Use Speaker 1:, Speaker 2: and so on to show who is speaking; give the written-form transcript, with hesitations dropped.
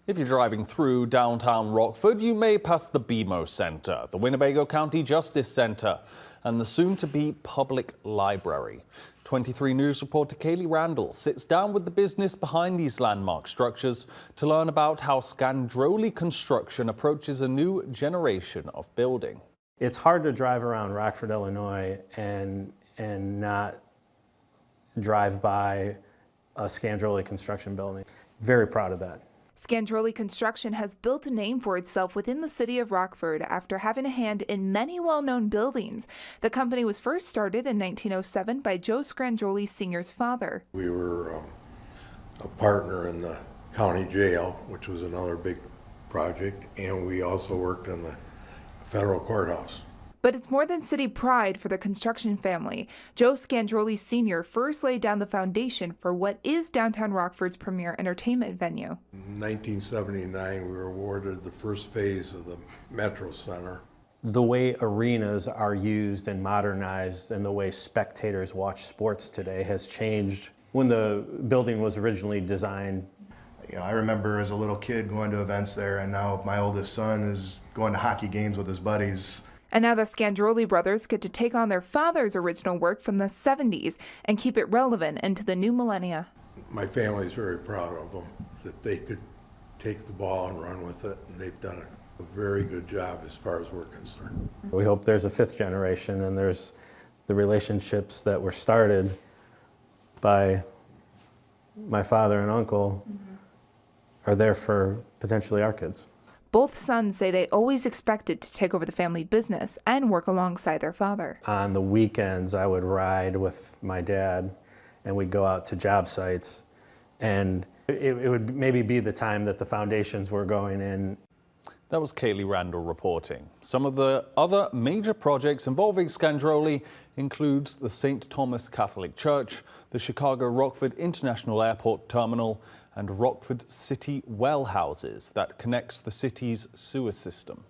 Speaker 1: If you're driving through downtown Rockford, you may pass the BMO Centre, the Winnebago County Justice Centre, and the soon-to-be public library. 23 News reporter Kaylee Randall sits down with the business behind these landmark structures to learn about how Scandroli Construction approaches a new generation of building.
Speaker 2: It's hard to drive around Rockford, Illinois and not drive by a Scandroli Construction building. Very proud of that.
Speaker 3: Scandroli Construction has built a name for itself within the city of Rockford after having a hand in many well-known buildings. The company was first started in 1907 by Joe Scandroli Sr.'s father.
Speaker 4: We were a partner in the county jail, which was another big project, and we also worked in the federal courthouse.
Speaker 3: But it's more than city pride for the construction family. Joe Scandroli Sr. first laid down the foundation for what is downtown Rockford's premier entertainment venue.
Speaker 4: In 1979, we were awarded the first phase of the Metro Center.
Speaker 2: The way arenas are used and modernized and the way spectators watch sports today has changed. When the building was originally designed,
Speaker 5: I remember as a little kid going to events there, and now my oldest son is going to hockey games with his buddies.
Speaker 3: And now the Scandroli brothers get to take on their father's original work from the 70s and keep it relevant into the new millennia.
Speaker 4: My family's very proud of them, that they could take the ball and run with it, and they've done a very good job as far as we're concerned.
Speaker 2: we hope there's a fifth generation, and there's the relationships that were started by my father and uncle are there for potentially our kids.
Speaker 3: Both sons say they always expected to take over the family business and work alongside their father.
Speaker 2: On the weekends, I would ride with my dad, and we'd go out to job sites, and it would maybe be the time that the foundations were going in.
Speaker 1: That was Kaylee Randall reporting. Some of the other major projects involving Scandroli includes the St. Thomas Catholic Church, the Chicago Rockford International Airport Terminal, and Rockford City well houses that connects the city's sewer system.